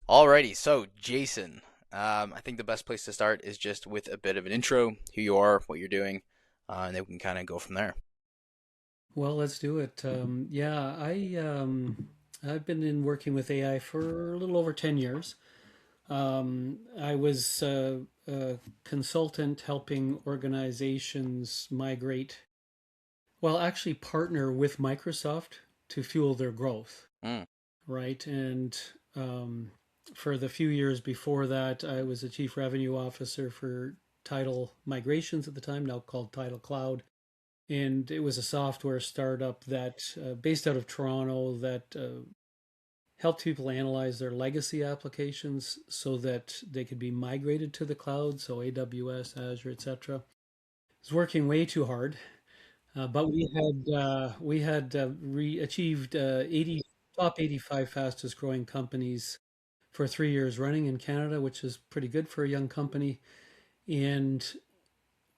Alrighty, so Jason, I think the best place to start is just with a bit of an intro, who you are, what you're doing, and then we can kind of go from there. Well, let's do it. I've been in working with AI for a little over 10 years. I was a consultant helping organizations migrate, well, actually partner with Microsoft to fuel their growth, Mm, right? And um, for the few years before that, I was a chief revenue officer for Title Migrations at the time, now called Title Cloud. And it was a software startup that based out of Toronto that helped people analyze their legacy applications so that they could be migrated to the cloud, so AWS, Azure, etc. It's working way too hard, but we achieved 80 top 85 fastest growing companies for 3 years running in Canada, which is pretty good for a young company. And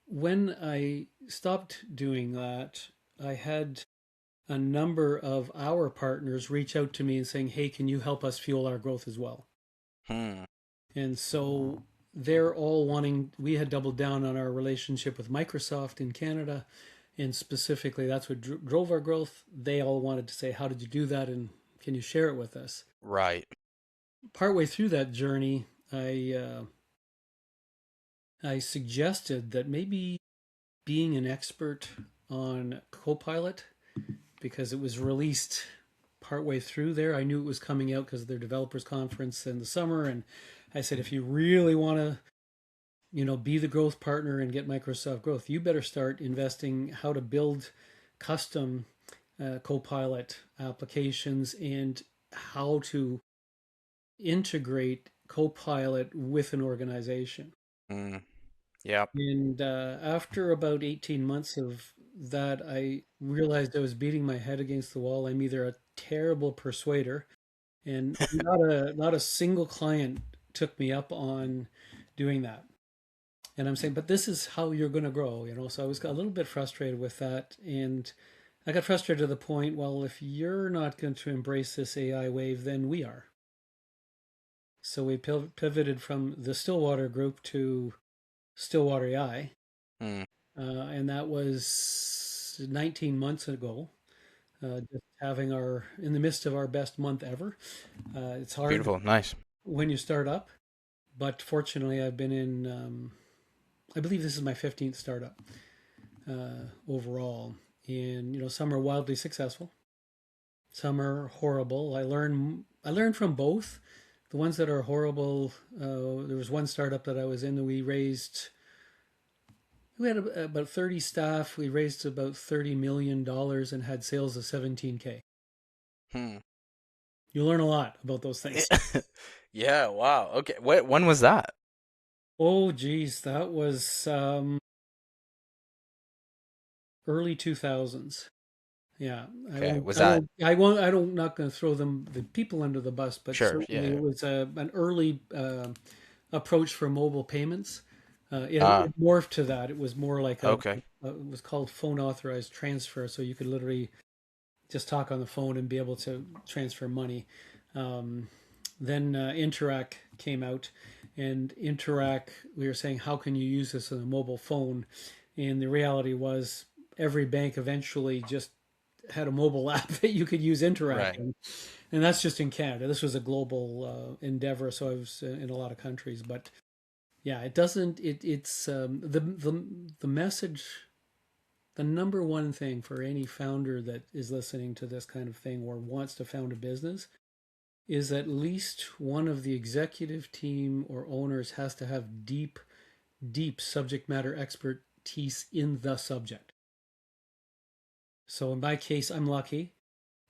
when I stopped doing that, I had a number of our partners reach out to me and saying, "Hey, can you help us fuel our growth as well?" hmm, And so they're all wanting, we had doubled down on our relationship with Microsoft in Canada. And specifically, that's what drove our growth. They all wanted to say, "How did you do that? And can you share it with us?" right. Partway through that journey, I suggested that maybe being an expert on Copilot, because it was released partway through there. I knew it was coming out because of their developers conference in the summer, and I said, if you really want to, be the growth partner and get Microsoft growth, you better start investing how to build custom Copilot applications and how to integrate Copilot with an organization. Mm, yeah. And after about 18 months of that, I realized I was beating my head against the wall. I'm either a terrible persuader, and not a single client took me up on doing that. And I'm saying, but this is how you're going to grow. So I was a little bit frustrated with that, and I got frustrated to the point, well, if you're not going to embrace this AI wave, then we are. So we pivoted from the Stillwater group to Stillwater AI, Mm, and that was 19 months ago. Just having our in the midst of our best month ever. It's hard beautiful, nice. when you start up, but fortunately, I've been in. I believe this is my 15th startup overall, and some are wildly successful, some are horrible. I learn from both. The ones that are horrible, there was one startup that I was in that we had about 30 staff. We raised about $30 million and had sales of 17K. Hmm. You learn a lot about those things. Yeah, wow. Okay, when was that? Oh, geez, that was early 2000s. Yeah, I Okay, won't, was I that won't, I won't, I don't, not going to throw the people under the bus, but sure? certainly Yeah. it was an early approach for mobile payments. Ah, It morphed to that. It was more like okay. it was called phone authorized transfer, so you could literally just talk on the phone and be able to transfer money. Um, then Interac came out, and Interac, we were saying, how can you use this on a mobile phone? And the reality was, every bank eventually just had a mobile app that you could use Interac Right. in, and that's just in Canada. This was a global endeavor, so I was in a lot of countries. But yeah, it doesn't. It's the message. The number one thing for any founder that is listening to this kind of thing or wants to found a business is at least one of the executive team or owners has to have deep subject matter expertise in the subject. So in my case, I'm lucky.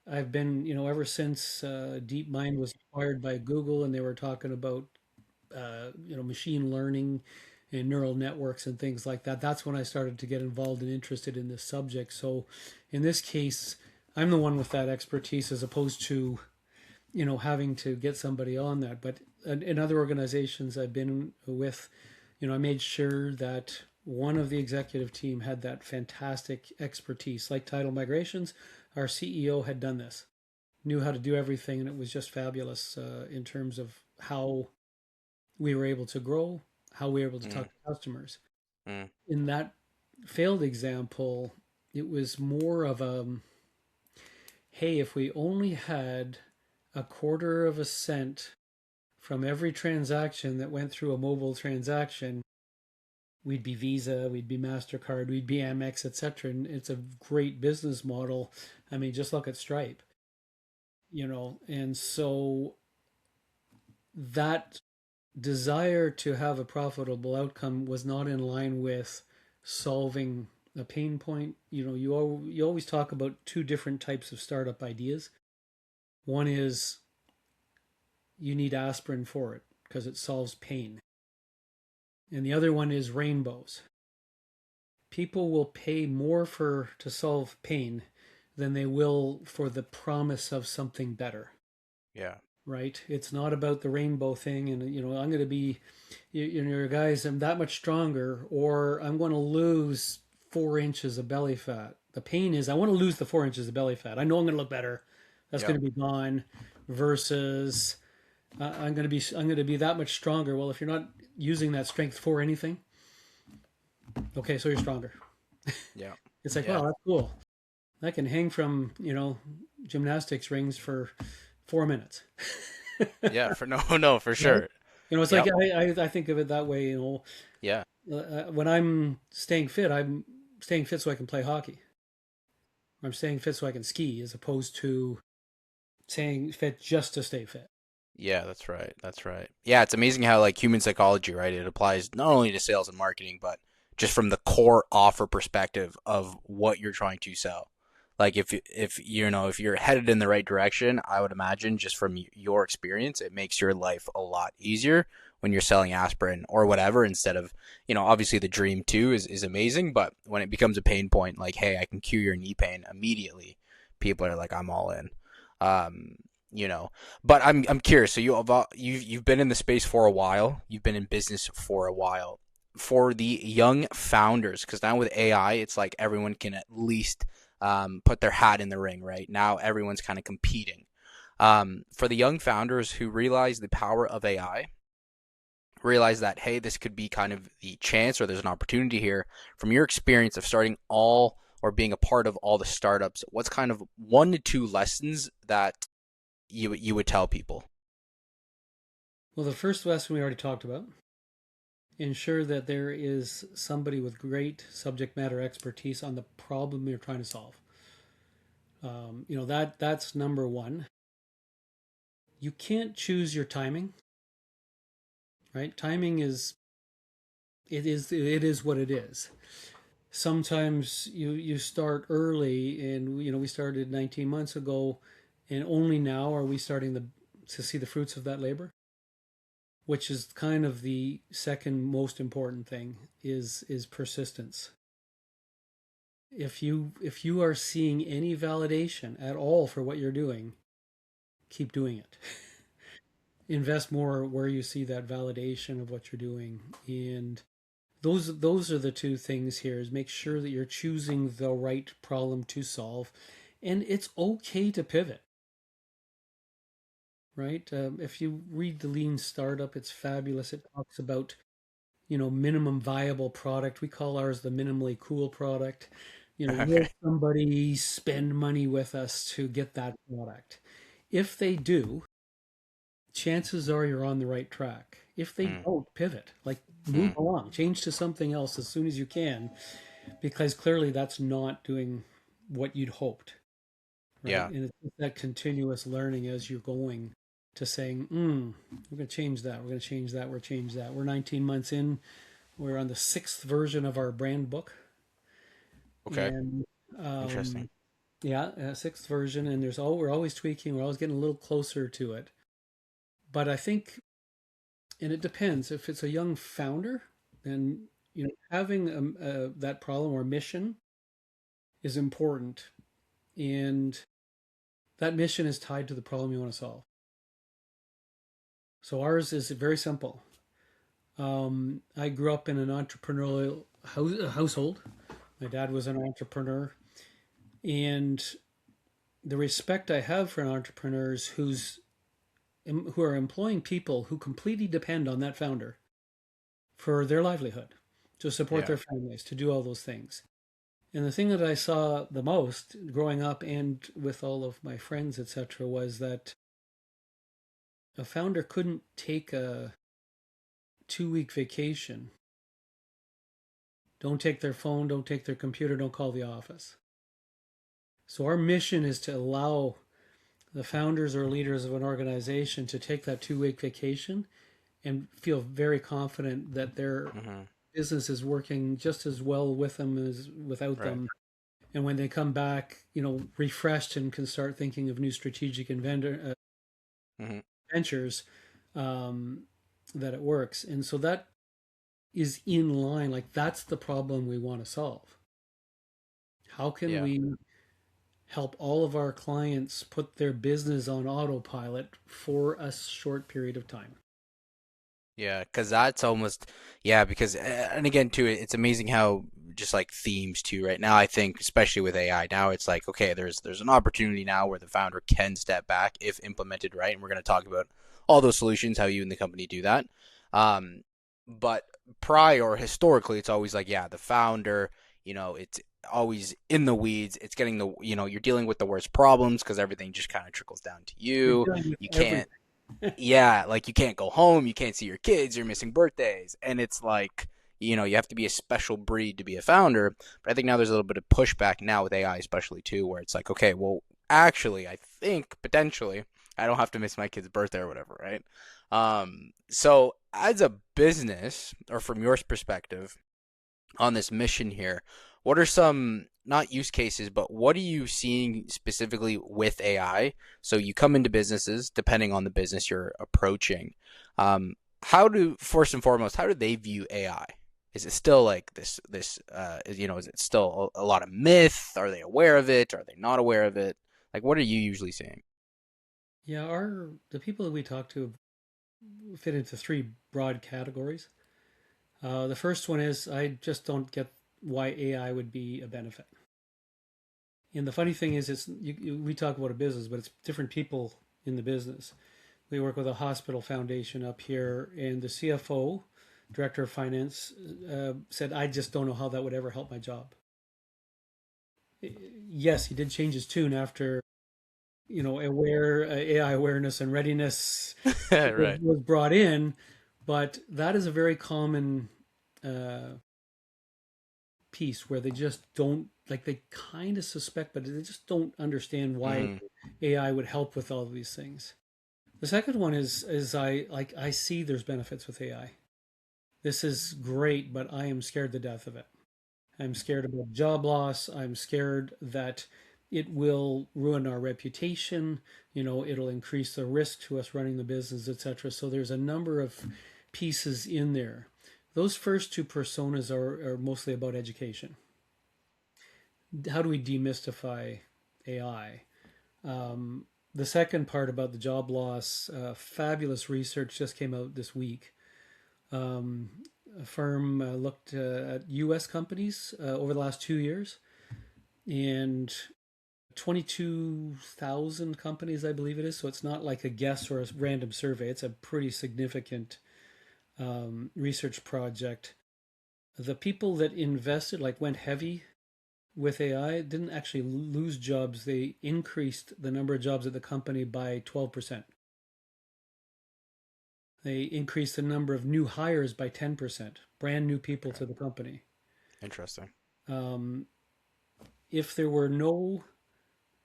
I've been, ever since DeepMind was acquired by Google and they were talking about, machine learning and neural networks and things like that. That's when I started to get involved and interested in this subject. So in this case, I'm the one with that expertise as opposed to, having to get somebody on that. But in other organizations I've been with, I made sure that one of the executive team had that fantastic expertise. Like Title Migrations, our CEO had done this. knew how to do everything, and it was just fabulous in terms of how we were able to grow, how we were able to talk Mm, to customers. mm, In that failed example, it was more of a, hey, if we only had a quarter of a cent from every transaction that went through a mobile transaction, we'd be Visa, we'd be MasterCard, we'd be Amex, etc. And it's a great business model. I mean, just look at Stripe, and so that desire to have a profitable outcome was not in line with solving a pain point. You always talk about two different types of startup ideas. One is you need aspirin for it because it solves pain. And the other one is rainbows. People will pay more for to solve pain than they will for the promise of something better, yeah. right? It's not about the rainbow thing and I'm going to be guys, I'm that much stronger, or I'm going to lose 4 inches of belly fat. The pain is I want to lose the 4 inches of belly fat. I know I'm going to look better. That's Yep. going to be gone versus I'm going to be that much stronger. Well, if you're not using that strength for anything, okay, so you're stronger. Yeah. It's like, Yeah. wow, that's cool. I can hang from gymnastics rings for 4 minutes. Yeah. For no, no, for Right? sure. It's like Yep. I think of it that way. Yeah. When I'm staying fit so I can play hockey. I'm staying fit so I can ski, as opposed to staying fit just to stay fit. Yeah, that's right. That's right. Yeah, it's amazing how like human psychology, right? It applies not only to sales and marketing, but just from the core offer perspective of what you're trying to sell. Like if you're headed in the right direction, I would imagine just from your experience, it makes your life a lot easier when you're selling aspirin or whatever instead of, obviously the dream too is amazing, but when it becomes a pain point like, hey, I can cure your knee pain immediately, people are like, I'm all in. Um, you know, but I'm curious. So you've been in the space for a while. You've been in business for a while. For the young founders, because now with AI, it's like everyone can at least put their hat in the ring, right? Now everyone's kind of competing. For the young founders who realize the power of AI, realize that, hey, this could be kind of the chance or there's an opportunity here. From your experience of starting all or being a part of all the startups, what's kind of 1 to 2 lessons that you would tell people? Well, the first lesson we already talked about: ensure that there is somebody with great subject matter expertise on the problem you're trying to solve. That's number one. You can't choose your timing, right? Timing is what it is. Sometimes you start early, and we started 19 months ago, and only now are we starting to see the fruits of that labor, which is kind of the second most important thing, is persistence. If you are seeing any validation at all for what you're doing, keep doing it. Invest more where you see that validation of what you're doing. And those are the two things here: is make sure that you're choosing the right problem to solve, and it's okay to pivot, right? If you read the Lean Startup, it's fabulous. It talks about minimum viable product. We call ours the minimally cool product. Will Okay. somebody spend money with us to get that product? If they do, chances are you're on the right track. If they Mm, don't, pivot, like move mm, along, change to something else as soon as you can, because clearly that's not doing what you'd hoped, right? yeah. And it's that continuous learning as you're going to saying, we're going to change that, we're going to change that, we're going to change that. We're 19 months in, we're on the sixth version of our brand book, Okay. and Interesting. yeah, sixth version, and we're always tweaking, we're always getting a little closer to it. But I think, and it depends, if it's a young founder, then having that problem or mission is important, and that mission is tied to the problem you want to solve. So ours is very simple. I grew up in an entrepreneurial household. My dad was an entrepreneur, and the respect I have for entrepreneurs who are employing people who completely depend on that founder for their livelihood, to support Yeah. their families, to do all those things. And the thing that I saw the most growing up and with all of my friends, etc., was that a founder couldn't take a 2 week vacation. Don't take their phone, don't take their computer, don't call the office. So our mission is to allow the founders or leaders of an organization to take that 2 week vacation and feel very confident that their Hmm. business is working just as well with them as without Right. them. And when they come back, refreshed and can start thinking of new strategic Hmm. ventures, that it works. And so that is in line. Like that's the problem we want to solve. How can Yeah. we help all of our clients put their business on autopilot for a short period of time? Yeah, because that's almost yeah. Because and again too, it's amazing how just like themes too. Right now, I think especially with AI, now it's like okay, there's an opportunity now where the founder can step back if implemented right, and we're going to talk about all those solutions, how you and the company do that. Um, but prior or historically, it's always like yeah, the founder, it's always in the weeds. It's getting you're dealing with the worst problems because everything just kind of trickles down to You're you. dealing with You can't everything. yeah, like you can't go home, you can't see your kids, you're missing birthdays. And it's like, you have to be a special breed to be a founder. But I think now there's a little bit of pushback now with AI, especially too, where it's like, okay, well, actually, I think potentially I don't have to miss my kid's birthday or whatever, right? So as a business, or from your perspective, on this mission here, what are some not use cases, but what are you seeing specifically with AI? So you come into businesses, depending on the business you're approaching. How do first and foremost, how do they view AI? Is it still like is it still a lot of myth? Are they aware of it? Are they not aware of it? Like, what are you usually seeing? Yeah, our the people that we talk to fit into three broad categories. The first one is I just don't get why AI would be a benefit. And the funny thing is, we talk about a business, but it's different people in the business. We work with a hospital foundation up here, and the CFO, director of finance, said, "I just don't know how that would ever help my job." Yes, he did change his tune after AI awareness and readiness Right. was brought in, but that is a very common uh, piece where they just don't like they kind of suspect, but they just don't understand why Hmm. AI would help with all of these things. The second one is I see there's benefits with AI. This is great, but I am scared to death of it. I'm scared about job loss. I'm scared that it will ruin our reputation. It'll increase the risk to us running the business, etc. So there's a number of pieces in there. Those first two personas are mostly about education. How do we demystify AI? The second part about the job loss, fabulous research just came out this week. Um, a firm looked at U.S. companies over the last 2 years, and 22,000 companies, I believe it is. So it's not like a guess or a random survey. It's a pretty significant research project. The people that invested, like went heavy with AI, didn't actually lose jobs. They increased the number of jobs at the company by 12%. They increased the number of new hires by 10%, brand new people Okay. to the company. Interesting. Um, if there were no,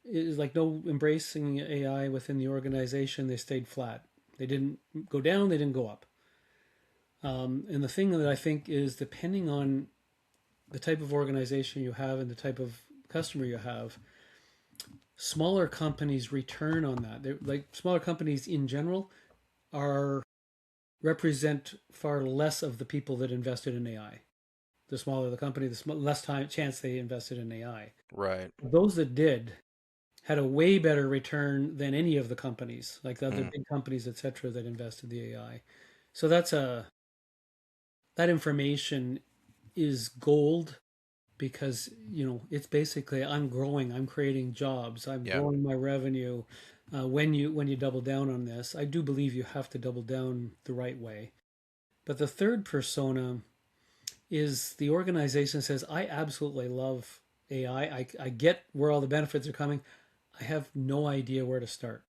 is like no embracing AI within the organization, they stayed flat. They didn't go down, they didn't go up. And the thing that I think is depending on the type of organization you have and the type of customer you have, smaller companies return on that. They're like smaller companies in general are represent far less of the people that invested in AI. The smaller the company, the less time chance they invested in AI. Right. Those that did had a way better return than any of the companies, like the other Mm. big companies, etc., that invested in the AI. So that information is gold because it's basically I'm growing, I'm creating jobs, I'm Yeah. growing my revenue. When you double down on this, I do believe you have to double down the right way. But the third persona is the organization says, I absolutely love AI. I get where all the benefits are coming. I have no idea where to start.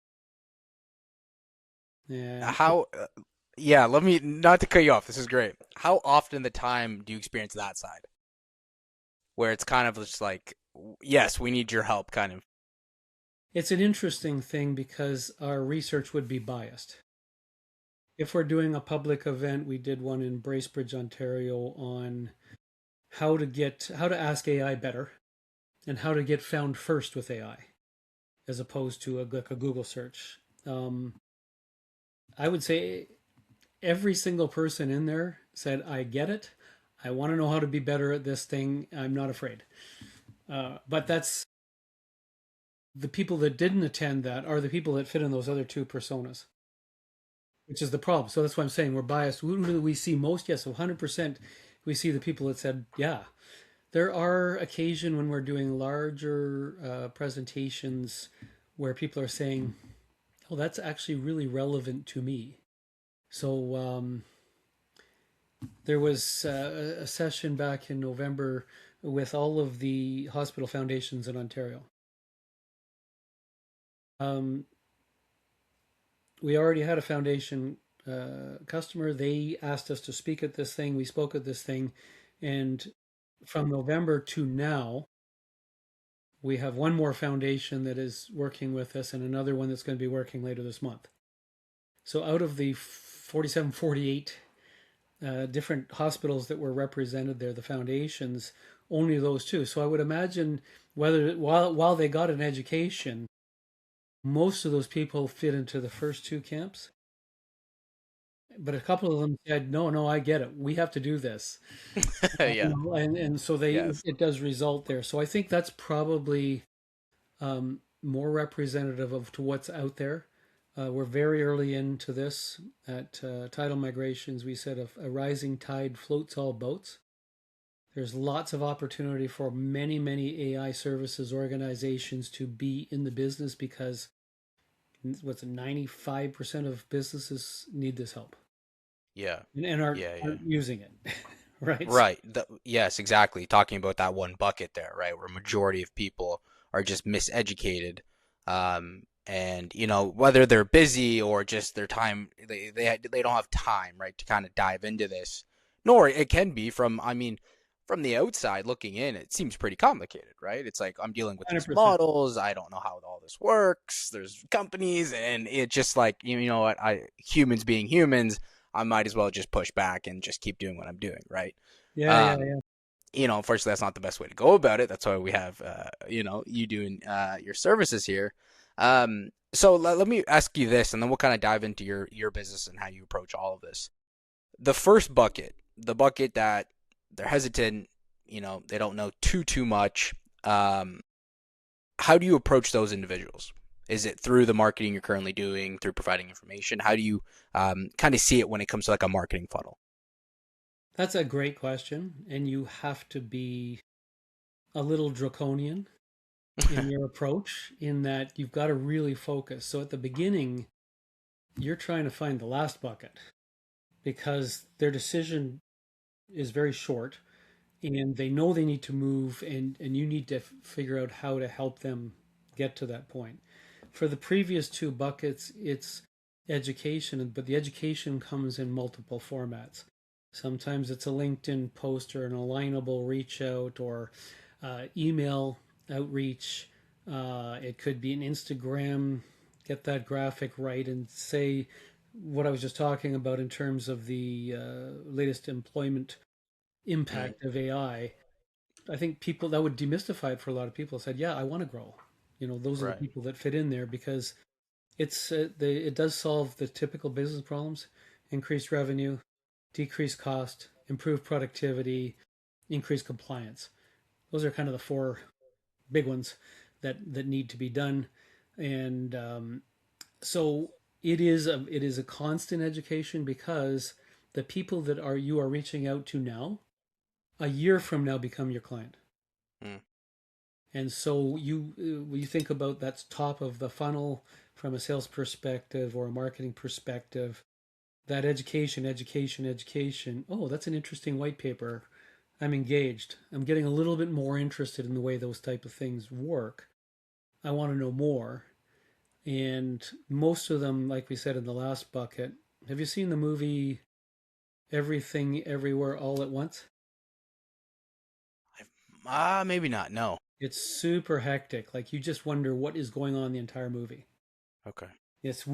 And How? Yeah. Let me not to cut you off. This is great. How often the time do you experience that side where it's kind of just like, yes, we need your help, kind of. it's an interesting thing because our research would be biased. If we're doing a public event, we did one in Bracebridge, Ontario on how to ask AI better and how to get found first with AI as opposed to like a Google search. Um, I would say every single person in there said, I get it. I want to know how to be better at this thing. I'm not afraid. But that's the people that didn't attend that are the people that fit in those other two personas, which is the problem. So that's why I'm saying we're biased. Who do we see most? Yes, 100%. We see the people that said, yeah. There are occasion when we're doing larger presentations where people are saying, oh, that's actually really relevant to me. So there was a session back in November with all of the hospital foundations in Ontario. Um, we already had a foundation customer. They asked us to speak at this thing. We spoke at this thing. And from November to now, we have one more foundation that is working with us and another one that's going to be working later this month. So out of the 47, 48 different hospitals that were represented there, the foundations, only those two. So I would imagine whether while they got an education, most of those people fit into the first two camps. But a couple of them said, "No, no, I get it. We have to do this." Yeah. And so they Yes. it does result there. So I think that's probably more representative of to what's out there. We're very early into this at tidal migrations. We said a rising tide floats all boats. There's lots of opportunity for many, many AI services organizations to be in the business because what's it, 95% of businesses need this help Yeah. and aren't, Yeah. Yeah. aren't using it, right? Right. Yes, exactly. Talking about that one bucket there, right, where majority of people are just miseducated, and whether they're busy or just their time, they don't have time, right, to kind of dive into this. Nor it can be from, I mean, from the outside looking in, it seems pretty complicated, right? It's like I'm dealing with these 100%. models, I don't know how all this works. There's companies, and it's just like you know what, I humans being humans, I might as well just push back and just keep doing what I'm doing, right? Yeah, yeah, Um, yeah. Unfortunately, that's not the best way to go about it. That's why we have, you doing your services here. So let me ask you this, and then we'll kind of dive into your business and how you approach all of this. The first bucket, the bucket that they're hesitant, they don't know too much. Um, how do you approach those individuals? Is it through the marketing you're currently doing, through providing information? How do you kind of see it when it comes to like a marketing funnel? That's a great question. And you have to be a little draconian in your approach in that you've got to really focus. So at the beginning, you're trying to find the last bucket because their decision is very short and they know they need to move and you need to figure out how to help them get to that point. For the previous two buckets, it's education, but the education comes in multiple formats. Sometimes it's a LinkedIn post or an alignable reach out or email outreach. It could be an Instagram, get that graphic right and say what I was just talking about in terms of the latest employment Mm, impact of AI. I think people that would demystify it for a lot of people said, yeah, I want to grow. Those are the right. people that fit in there because it does solve the typical business problems, increase revenue, decrease cost, improve productivity, increase compliance. Those are kind of the four big ones that need to be done. And so it is a constant education because the people that are you are reaching out to now, a year from now become your client. Mm. And so you think about that's top of the funnel from a sales perspective or a marketing perspective. That education, education, education. Oh, that's an interesting white paper. I'm engaged. I'm getting a little bit more interested in the way those type of things work. I want to know more. And most of them, like we said in the last bucket, have you seen the movie Everything Everywhere All at Once? Maybe not. No. It's super hectic. Like you just wonder what is going on in the entire movie. Okay. It's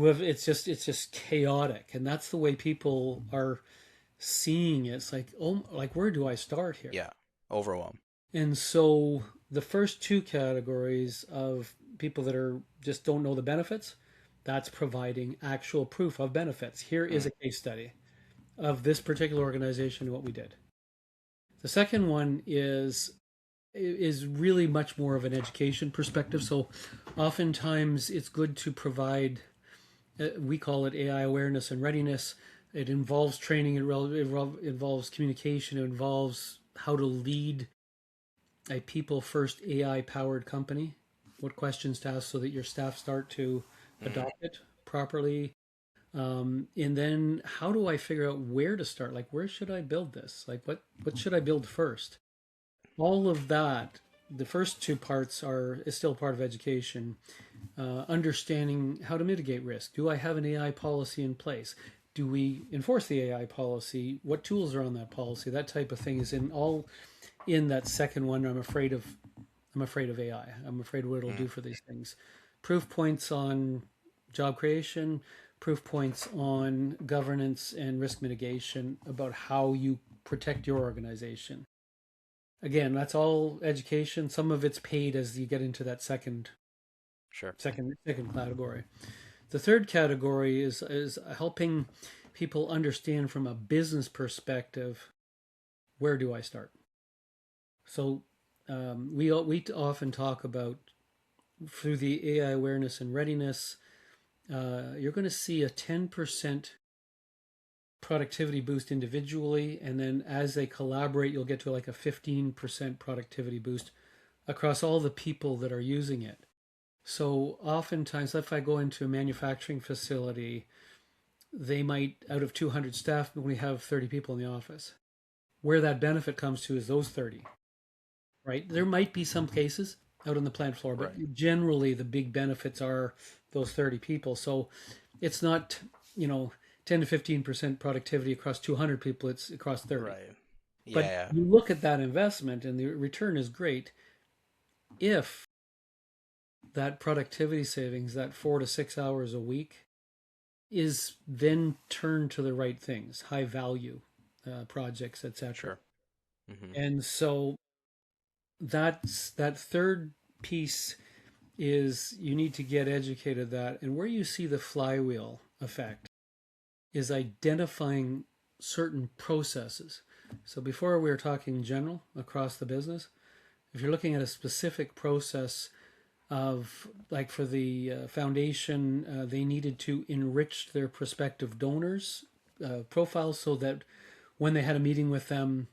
just chaotic, and that's the way people are seeing it. It's like, oh, like where do I start here? Yeah. Overwhelm. And so the first two categories of people that are just don't know the benefits, that's providing actual proof of benefits. Here is Mm. a case study of this particular organization, what we did. The second one is really much more of an education perspective. So oftentimes it's good to provide, we call it AI awareness and readiness. It involves training, it involves communication, it involves how to lead a people first AI powered company, what questions to ask so that your staff start to Mm. adopt it properly. And then how do I figure out where to start? Like, where should I build this? Like, what should I build first? All of that, the first two parts are is still part of education. Understanding how to mitigate risk. Do I have an AI policy in place? Do we enforce the AI policy? What tools are on that policy? That type of thing is in that second one. I'm afraid of AI. I'm afraid of what it'll Mm. do for these things. Proof points on job creation, proof points on governance and risk mitigation about how you protect your organization. Again, that's all education. Some of it's paid as you get into that Sure. second category. The third category is helping people understand from a business perspective, where do I start? So we often talk about through the AI awareness and readiness, you're going to see a 10% productivity boost individually, and then as they collaborate, you'll get to like a 15% productivity boost across all the people that are using it. So oftentimes, if I go into a manufacturing facility, they might, out of 200 staff, only have 30 people in the office. Where that benefit comes to is those 30, right? There might be some cases out on the plant floor, Right. but generally the big benefits are those 30 people. So it's not, 10 to 15% productivity across 200 people, it's across 30. Right. But Yeah. you look at that investment and the return is great if that productivity savings, that 4 to 6 hours a week, is then turned to the right things, high value projects, etc. Sure. Hmm. And so that third piece is you need to get educated that, and where you see the flywheel effect is identifying certain processes. So before we were talking general across the business, if you're looking at a specific process of like for the foundation, they needed to enrich their prospective donors profiles so that when they had a meeting with them,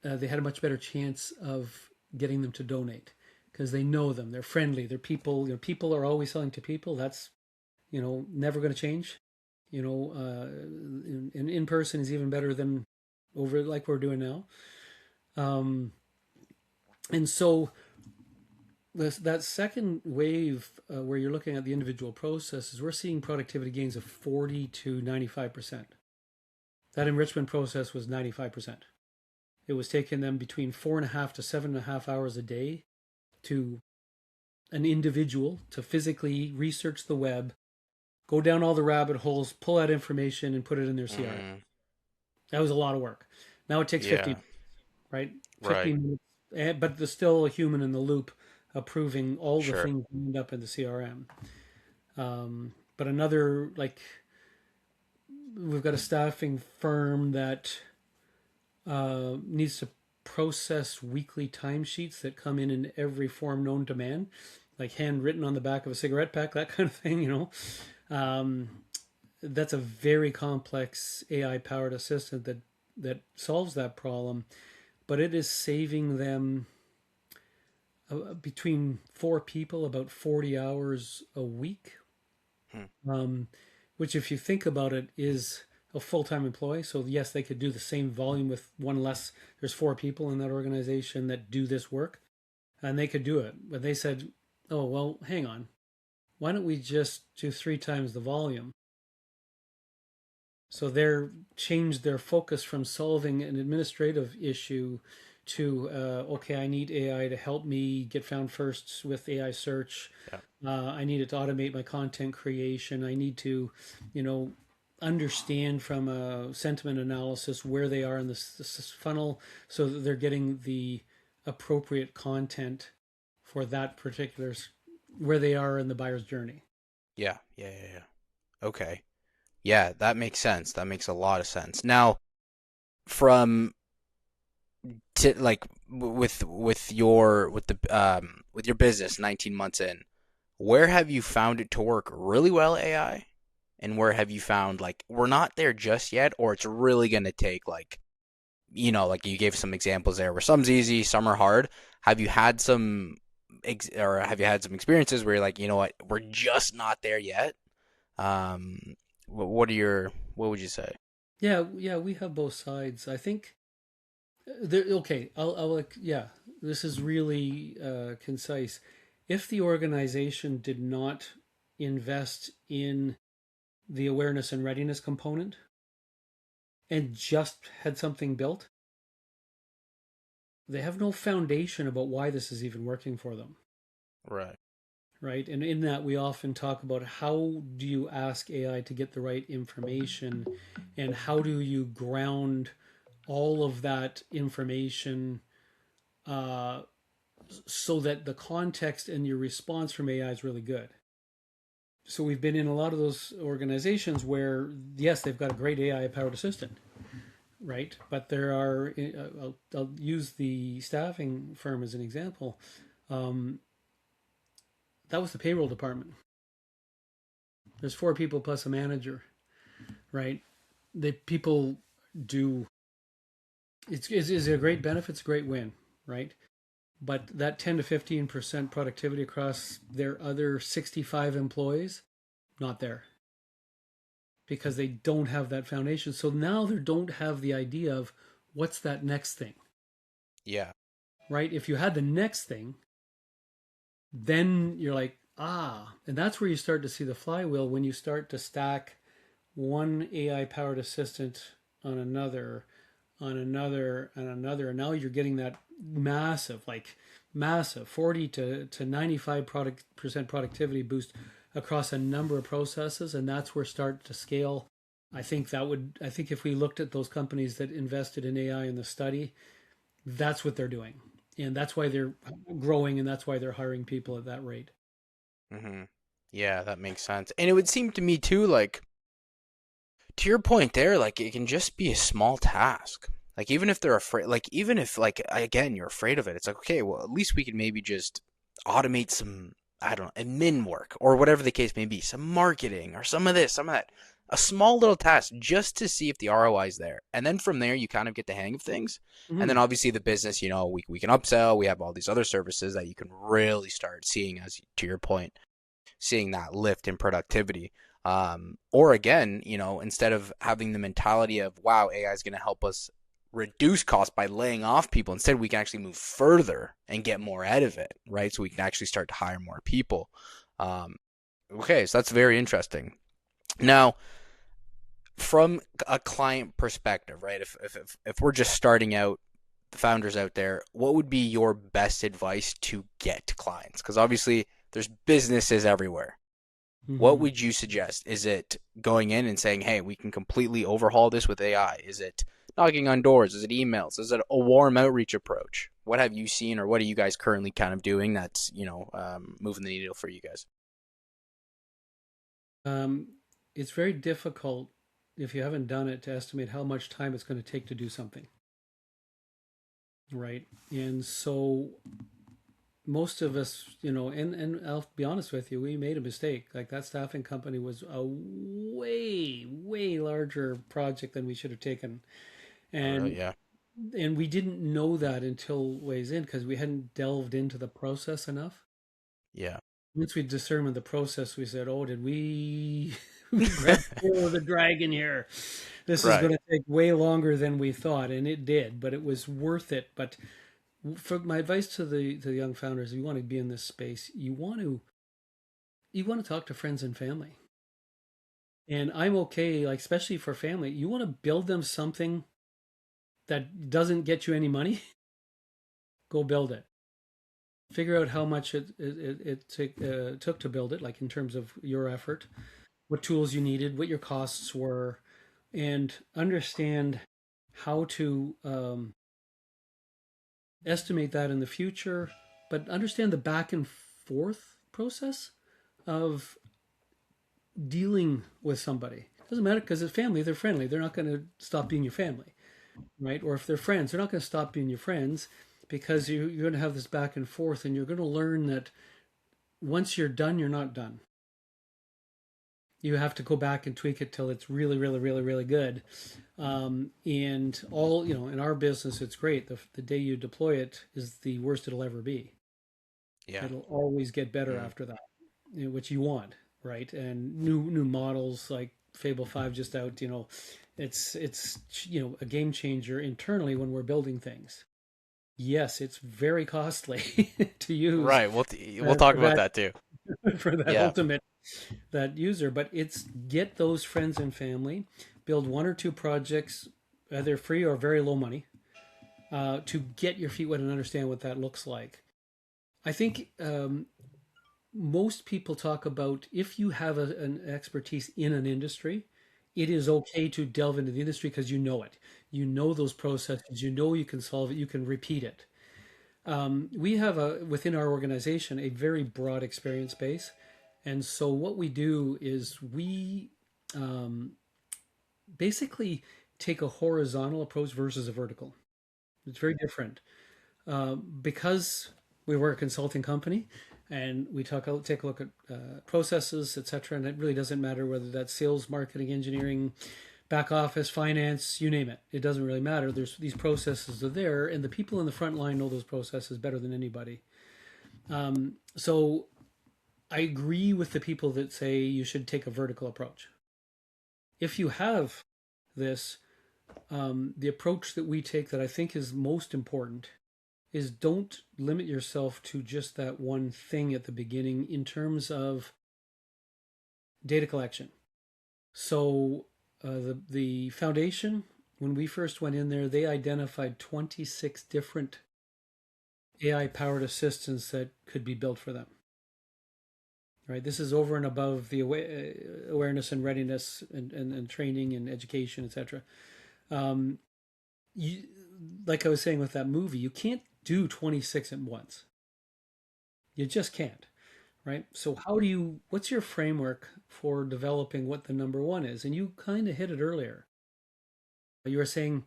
they had a much better chance of getting them to donate because they know them, they're friendly, they're people. People are always selling to people. That's never going to change. In person is even better than over like we're doing now. Um, and so that second wave where you're looking at the individual processes, we're seeing productivity gains of 40 to 95%. That enrichment process was 95%. It was taking them between 4.5 to 7.5 hours a day to an individual to physically research the web, go down all the rabbit holes, pull out information, and put it in their CRM. Mm. That was a lot of work. Now it takes Yeah. 15, right? Right. 15 minutes, but there's still a human in the loop approving all the Sure. things that end up in the CRM. But another, like, we've got a staffing firm that needs to process weekly timesheets that come in every form known to man, like handwritten on the back of a cigarette pack, that kind of thing. Um, that's a very complex AI powered assistant that solves that problem, but it is saving them between four people, about 40 hours a week, Hmm. um, which, if you think about it, is a full time employee. So, yes, they could do the same volume with one less. There's four people in that organization that do this work, and they could do it. But they said, oh, well, hang on. Why don't we just do three times the volume? So they're changed their focus from solving an administrative issue to okay, I need AI to help me get found first with AI search. Yeah. I need it to automate my content creation. I need to, you know, understand from a sentiment analysis where they are in this funnel so that they're getting the appropriate content for that particular where they are in the buyer's journey. Yeah. Yeah. Yeah. Yeah. Okay. Yeah, that makes sense. That makes a lot of sense. Now, from to like with your business 19 months in, where have you found it to work really well, AI? And where have you found like we're not there just yet, or it's really gonna take like like you gave some examples there where some's easy, some are hard. Have you had some or have you had some experiences where you're like, you know what, we're just not there yet? Um, what would you say? Yeah, yeah, we have both sides. I think okay, I'll like, yeah, this is really concise. If the organization did not invest in the awareness and readiness component and just had something built, they have no foundation about why this is even working for them, Right. right? And in that, we often talk about how do you ask AI to get the right information and how do you ground all of that information uh, so that the context and your response from AI is really good. So we've been in a lot of those organizations where, yes, they've got a great AI powered assistant, right? But there are, I'll use the staffing firm as an example. Um, that was the payroll department. There's four people plus a manager, right? The people do, it's a great benefit, it's a great win, right? But that 10 to 15% productivity across their other 65 employees, not there because they don't have that foundation. So now they don't have the idea of what's that next thing, Yeah. right? If you had the next thing, then you're like, and that's where you start to see the flywheel when you start to stack one AI powered assistant on another, on another, and another. And now you're getting that massive, like massive 40 to 95% productivity boost across a number of processes. And that's where start to scale. I think if we looked at those companies that invested in AI in the study, that's what they're doing. And that's why they're growing and that's why they're hiring people at that rate. Hmm. Yeah, that makes sense. And it would seem to me too, like to your point there, like it can just be a small task. Like even if they're afraid, like even if like again you're afraid of it, it's like okay, well at least we can maybe just automate some I don't know admin work or whatever the case may be, some marketing or some of this, some of that, a small little task just to see if the ROI is there, and then from there you kind of get the hang of things, and then Mm-hmm. obviously the business, we can upsell, we have all these other services that you can really start seeing as to your point seeing that lift in productivity. Or again, instead of having the mentality of, wow, AI is going to help us reduce costs by laying off people, instead we can actually move further and get more out of it, right? So we can actually start to hire more people. Um, okay, so that's very interesting. Now, from a client perspective, right? If we're just starting out, the founders out there, what would be your best advice to get clients? Because obviously there's businesses everywhere. What Mm-hmm. would you suggest? Is it going in and saying, hey, we can completely overhaul this with AI? Is it knocking on doors? Is it emails? Is it a warm outreach approach? What have you seen or what are you guys currently kind of doing that's, moving the needle for you guys? Um, it's very difficult if you haven't done it to estimate how much time it's going to take to do something, right? And so most of us, and I'll be honest with you, we made a mistake. Like that staffing company was a way, way larger project than we should have taken. Oh, really? And Yeah. And we didn't know that until ways in because we hadn't delved into the process enough. Yeah. Once we determined the process, we said, "Oh, did we we grabbed the tail of the dragon here? This is going Right. to take way longer than we thought," and it did, but it was worth it. But for my advice to the young founders, if you want to be in this space, you want to talk to friends and family. And I'm okay, like especially for family, you want to build them something that doesn't get you any money, go build it. Figure out how much it took to build it, like in terms of your effort, what tools you needed, what your costs were, and understand how to estimate that in the future, but understand the back and forth process of dealing with somebody. It doesn't matter because it's family, they're friendly. They're not going to stop being your family, right? Or if they're friends, they're not going to stop being your friends because you're going to have this back and forth and you're going to learn that once you're done, you're not done. You have to go back and tweak it till it's really, really, really, really good. And all, in our business, it's great. The day you deploy it is the worst it'll ever be. Yeah. It'll always get better Mm. after that, which you want, right? And new models like Fable 5 just out, it's a game changer internally when we're building things. Yes, it's very costly to use Right. We'll talk for about that that too. for that Yeah. ultimate that user, but it's get those friends and family, build one or two projects, either free or very low money, to get your feet wet and understand what that looks like. I think most people talk about if you have an expertise in an industry, it is okay to delve into the industry because you know it. You know those processes. You know you can solve it. You can repeat it. We have within our organization a very broad experience base, and so what we do is we um, basically take a horizontal approach versus a vertical. It's very different because we were a consulting company and we take a look at processes, etc. And it really doesn't matter whether that's sales, marketing, engineering, back office, finance, you name it. It doesn't really matter. There's these processes are there, and the people in the front line know those processes better than anybody. So I agree with the people that say you should take a vertical approach. If you have this, the approach that we take that I think is most important is don't limit yourself to just that one thing at the beginning in terms of data collection. So the foundation, when we first went in there, they identified 26 different AI powered assistants that could be built for them. Right. This is over and above the awareness and readiness and training and education, etc. Um, you, like I was saying with that movie, you can't do 26 at once. You just can't. Right. So what's your framework for developing what the number one is? And you kind of hit it earlier. You were saying,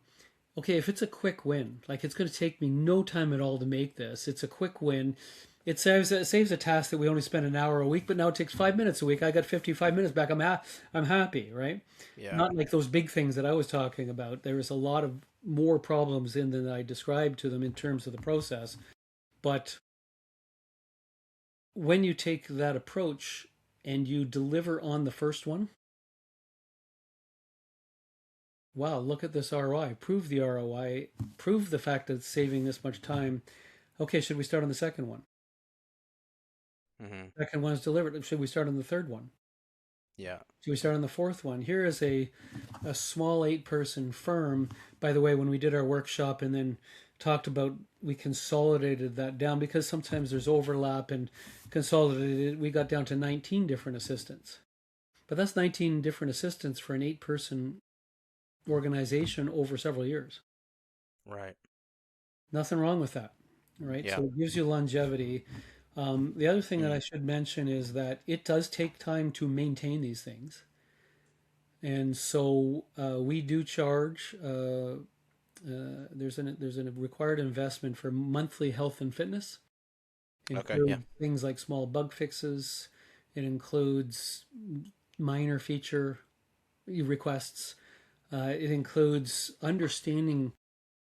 okay, if it's a quick win, like it's going to take me no time at all to make this, it's a quick win. It saves a task that we only spend an hour a week, but now it takes 5 minutes a week. I got 55 minutes back. I'm happy, right? Yeah. Not like those big things that I was talking about. There was a lot of more problems in than I described to them in terms of the process. But when you take that approach and you deliver on the first one, wow, look at this ROI. Prove the ROI. Prove the fact that it's saving this much time. Okay, should we start on the second one? Hmm. Second one is delivered. Should we start on the third one? Yeah. Should we start on the fourth one? Here is a small 8-person firm. By the way, when we did our workshop and then talked about, we consolidated that down because sometimes there's overlap and consolidated. We got down to 19 different assistants. But that's 19 different assistants for an 8-person organization over several years. Right. Nothing wrong with that, right? Yeah. So it gives you longevity. The other thing that Mm. I should mention is that it does take time to maintain these things. And so we do charge. There's a required investment for monthly health and fitness. It Okay. Yeah. includes things like small bug fixes. It includes minor feature requests. It includes understanding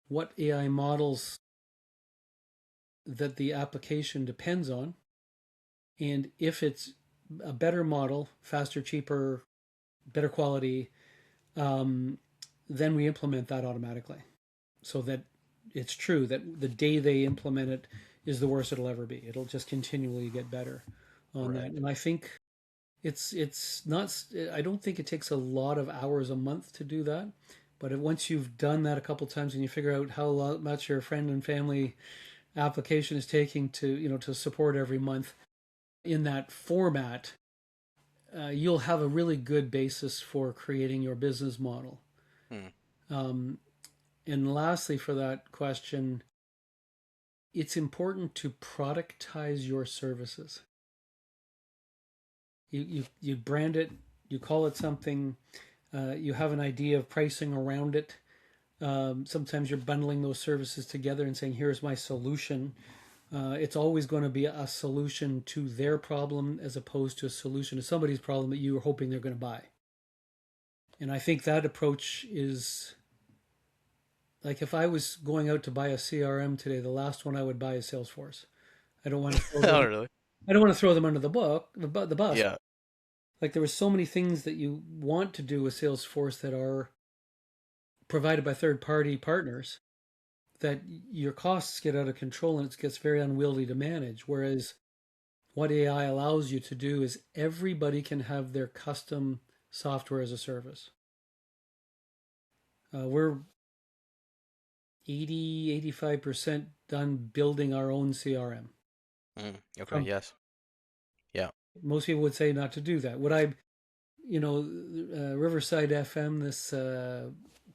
what AI models that the application depends on, and if it's a better model, faster, cheaper, better quality, um, then we implement that automatically, so that it's true that the day they implement it is the worst it'll ever be. It'll just continually get better on that. Right. And I think it's not. I don't think it takes a lot of hours a month to do that. But once you've done that a couple times and you figure out how much your friend and family application is taking to to support every month in that format, you'll have a really good basis for creating your business model. Hmm. Um, and lastly, for that question, it's important to productize your services. You brand it, you call it something, you have an idea of pricing around it. Sometimes you're bundling those services together and saying, "Here's my solution." It's always going to be a solution to their problem as opposed to a solution to somebody's problem that you are hoping they're going to buy. And I think that approach is like if I was going out to buy a CRM today, the last one I would buy is Salesforce. I don't want to throw Oh, them. really? I don't want to throw them under the bus. Yeah. Like there were so many things that you want to do with Salesforce that are provided by third party partners that your costs get out of control and it gets very unwieldy to manage. Whereas what AI allows you to do is everybody can have their custom software as a service. We're 85% done building our own CRM. Mm, okay. From Yes. Yeah. most people would say not to do that. Would I, Riverside FM, this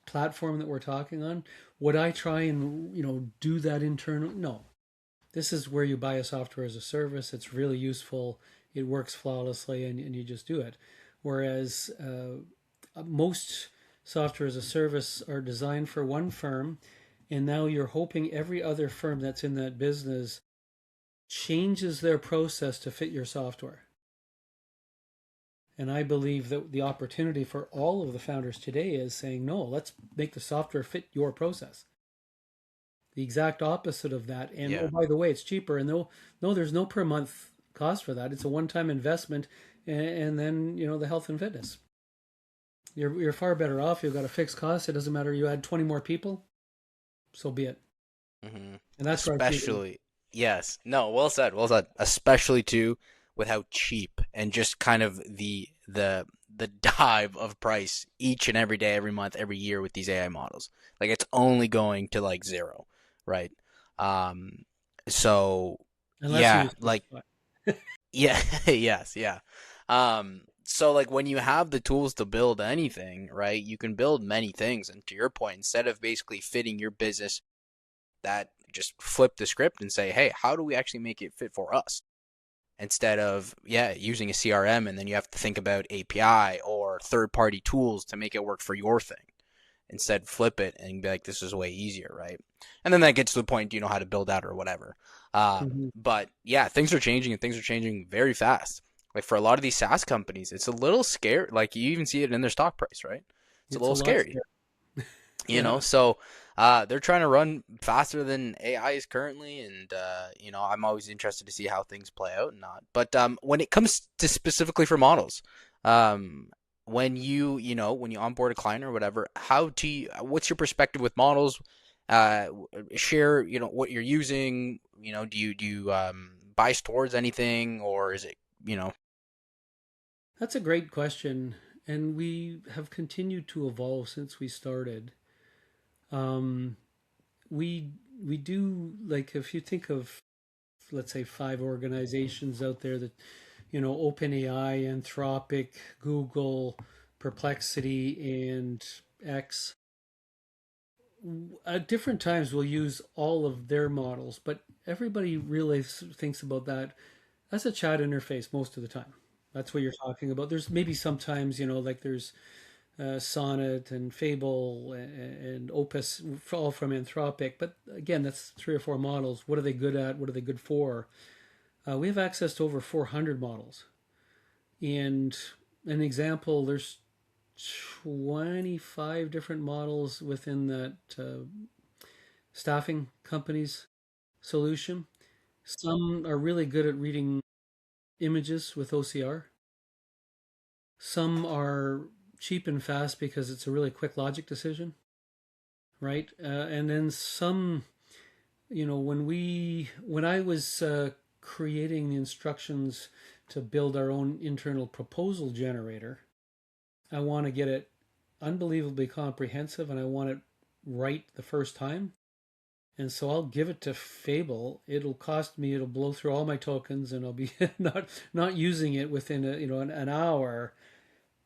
platform that we're talking on, would I try and do that internal? No. This is where you buy a software as a service. It's really useful. It works flawlessly, and you just do it. Whereas most software as a service are designed for one firm, and now you're hoping every other firm that's in that business changes their process to fit your software. And I believe that the opportunity for all of the founders today is saying, no, let's make the software fit your process. The exact opposite of that. And oh, Yeah. by the way, it's cheaper. And no, there's no per month cost for that. It's a one-time investment, and then the health and fitness. You're far better off. You've got a fixed cost. It doesn't matter. You add 20 more people, so be it. Hmm. And that's where I see it. Especially, yes. No, well said. Well said. Especially too with how cheap and just kind of the dive of price each and every day, every month, every year with these AI models. Like it's only going to like zero, right? Um, so Unless you yeah, use like Spotify. yeah, yes, yeah. So like when you have the tools to build anything, right, you can build many things. And to your point, instead of basically fitting your business, that just flip the script and say, hey, how do we actually make it fit for us? Instead of, yeah, using a CRM and then you have to think about API or third party tools to make it work for your thing. Instead, flip it and be like, this is way easier, right? And then that gets to the point, do you know how to build out or whatever? Mm-hmm. But yeah, things are changing and things are changing very fast. Like for a lot of these SaaS companies, it's a little scary. Like you even see it in their stock price, right? It's a It's a little lot scary, scary. you know. Yeah. So they're trying to run faster than AI is currently, and I'm always interested to see how things play out and not. But when it comes to specifically for models, um, when you onboard a client or whatever, what's your perspective with models? Uh, Share what you're using. Do you bias towards anything, or is it you know? That's a great question. And we have continued to evolve since we started. Um, we we do, like, if you think of, let's say, five organizations out there that OpenAI, Anthropic, Google, Perplexity, and X. At different times, we'll use all of their models, but everybody really thinks about that as a chat interface most of the time. That's what you're talking about. There's maybe sometimes, like there's Sonnet and Fable and Opus, all from Anthropic. But again, that's three or four models. What are they good at? What are they good for? We have access to over 400 models. And an example, there's 25 different models within that staffing companies' solution. Some are really good at reading images with OCR. Some are cheap and fast because it's a really quick logic decision, right? And then some, when I was creating the instructions to build our own internal proposal generator, I want to get it unbelievably comprehensive and I want it right the first time. And so I'll give it to Fable. It'll cost me, it'll blow through all my tokens and I'll be not using it within an hour,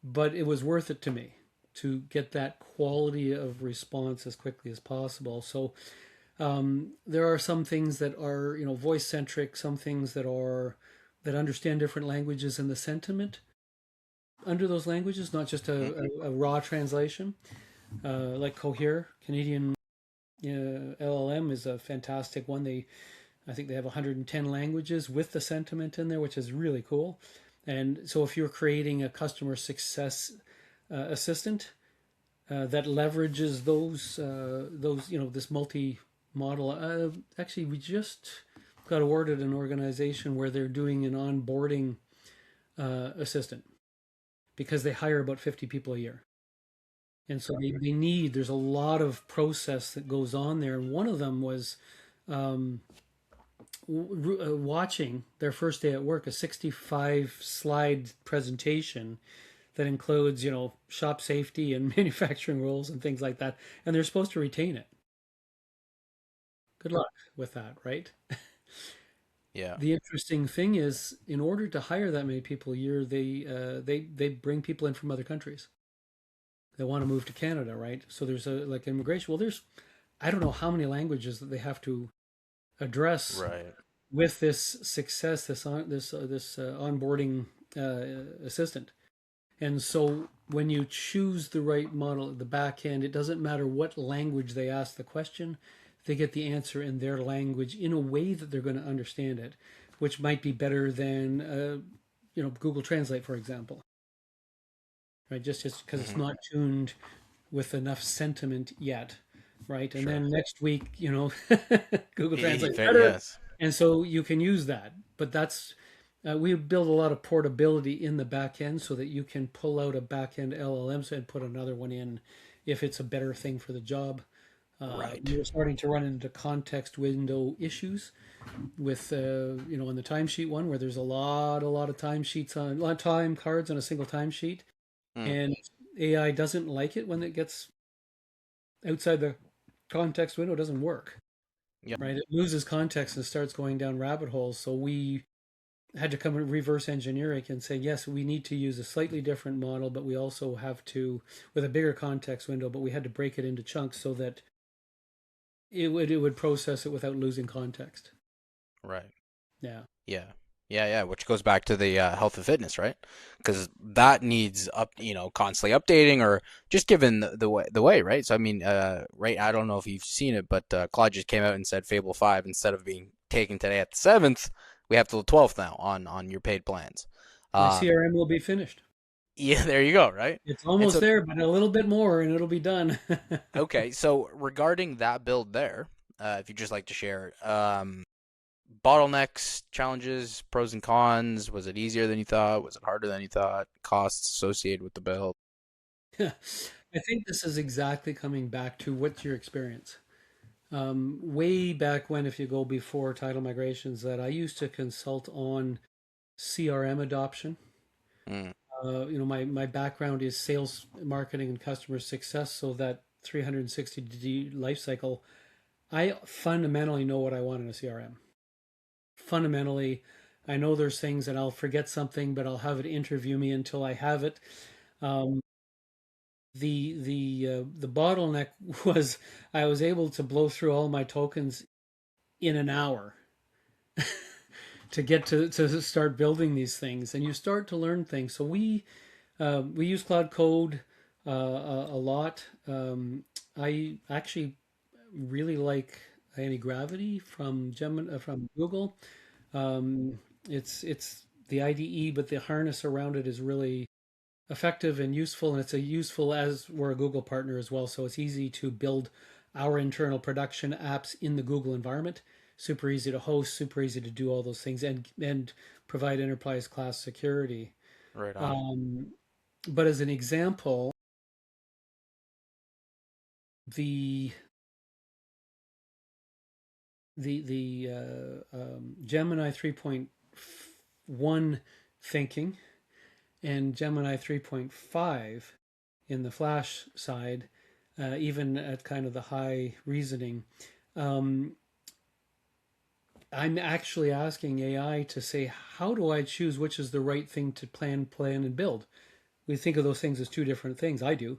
but it was worth it to me to get that quality of response as quickly as possible. So there are some things that are voice centric, some things that understand different languages and the sentiment under those languages, not just a raw translation. Like Cohere, Canadian LLM is a fantastic one. I think they have 110 languages with the sentiment in there, which is really cool. And so if you're creating a customer success assistant that leverages this multi-model, actually we just got awarded an organization where they're doing an onboarding assistant because they hire about 50 people a year. And so there's a lot of process that goes on there. And one of them was watching their first day at work, a 65 slide presentation that includes, shop safety and manufacturing rules and things like that. And they're supposed to retain it. Good luck with that, right? Yeah. The interesting thing is, in order to hire that many people a year, they bring people in from other countries. They want to move to Canada, right? So there's like immigration. Well, there's I don't know how many languages that they have to address Right. with this success, this onboarding assistant. And so when you choose the right model at the back end, it doesn't matter what language they ask the question, they get the answer in their language in a way that they're going to understand it, which might be better than Google Translate, for example. Right, just because it's Hmm. not tuned with enough sentiment yet, right? And Sure. then next week, Google Translate better, Yes. and so you can use that. But that's we build a lot of portability in the back end so that you can pull out a back end LLM and put another one in if it's a better thing for the job. Right. We're starting to run into context window issues with in the timesheet one where there's a lot of timesheets on a lot of time cards on a single timesheet, Mm. and AI doesn't like it when it gets outside the context window. It doesn't work, Yep. right? It loses context and starts going down rabbit holes. So we had to come and reverse engineer it and say, yes, we need to use a slightly different model, but we also have to, with a bigger context window, but we had to break it into chunks so that it would process it without losing context. Right. Yeah. Yeah. Yeah, yeah, which goes back to the health and fitness, right? Because that needs constantly updating, or just given the way, right? So I mean, right? I don't know if you've seen it, but Claude just came out and said Fable 5, instead of being taken today at the 7th, we have till the 12th now on your paid plans. My Um, CRM will be finished. yeah, there you go, right? It's And almost so, there, but a little bit more and it'll be done. okay, so regarding that build there, if you'd just like to share, bottlenecks, challenges, pros and cons. Was it easier than you thought? Was it harder than you thought? Costs associated with the build. I think this is exactly coming back to what's your experience. Way back when, if you go before title migrations, that I used to consult on CRM adoption. Mm, My background is sales, marketing, and customer success, so that 360-degree life cycle. I fundamentally know what I want in a CRM. Fundamentally, I know there's things and I'll forget something, but I'll have it interview me until I have it. Um, the bottleneck was I was able to blow through all my tokens in an hour to get to start building these things, and you start to learn things. So we use Cloud Code a lot. I actually really like Anti-Gravity from Google. It's the IDE, but the harness around it is really effective and useful, and it's a useful as we're a Google partner as well, so it's easy to build our internal production apps in the Google environment. Super easy to host, super easy to do all those things, and provide enterprise class security. Right on. Um, but as an example, the Gemini 3.1 thinking and Gemini 3.5 in the Flash side, even at kind of the high reasoning, um, I'm actually asking AI to say, how do I choose which is the right thing to plan, and build? We think of those things as two different things. I do.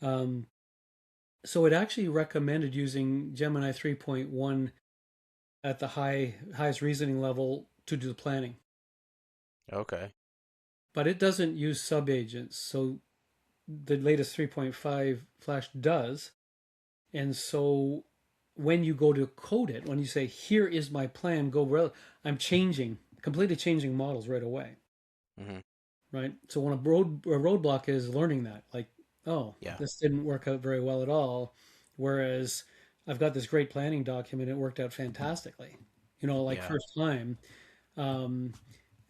Um, so it actually recommended using Gemini 3.1 at the highest reasoning level to do the planning. Okay. But it doesn't use subagents. So the latest 3.5 Flash does. And so when you go to code it, when you say, here is my plan, I'm completely changing models right away. Hmm. Right. So when a roadblock is learning that, like, oh, Yeah. this didn't work out very well at all. Whereas I've got this great planning document, it worked out fantastically. Like Yeah. first time. Um,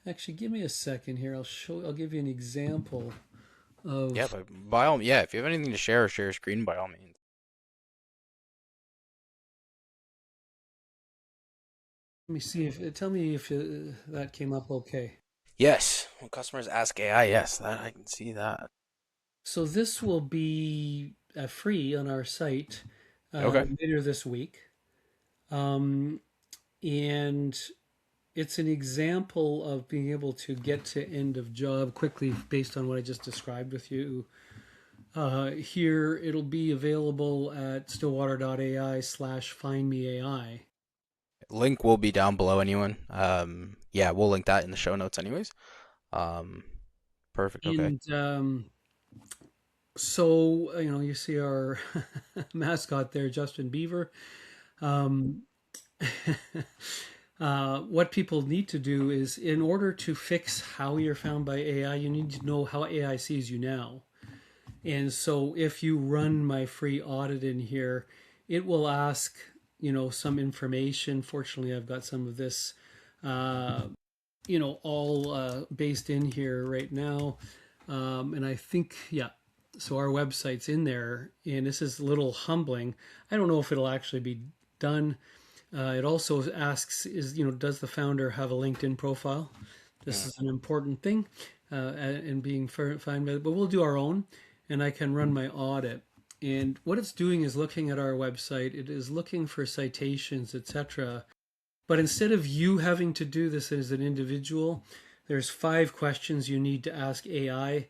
Actually, give me a second here. I'll give you an example Yeah, of. but by all, yeah, if you have anything to share, share a screen by all means. Let me see if tell me if that came up okay. Yes. When customers ask AI, yes, that I can see that. So this will be free on our site Okay. later this week, um, and it's an example of being able to get to end of job quickly based on what I just described with you. Here, it'll be available at stillwater.ai/findmeai. Link will be down below anyone. Yeah, we'll link that in the show notes anyways. Um, perfect. Okay. And so, you see our mascot there, Justin Beaver. Um, what people need to do is, in order to fix how you're found by AI, you need to know how AI sees you now. And so if you run my free audit in here, it will ask, some information. Fortunately, I've got some of this, uh, all based in here right now. And I think, yeah, so our website's in there, and this is a little humbling. I don't know if it'll actually be done. It also asks, does the founder have a LinkedIn profile? This Mm, is an important thing, and being fine with it. But we'll do our own, and I can run my audit. And what it's doing is looking at our website. It is looking for citations, etc. But instead of you having to do this as an individual, there's 5 questions you need to ask AI.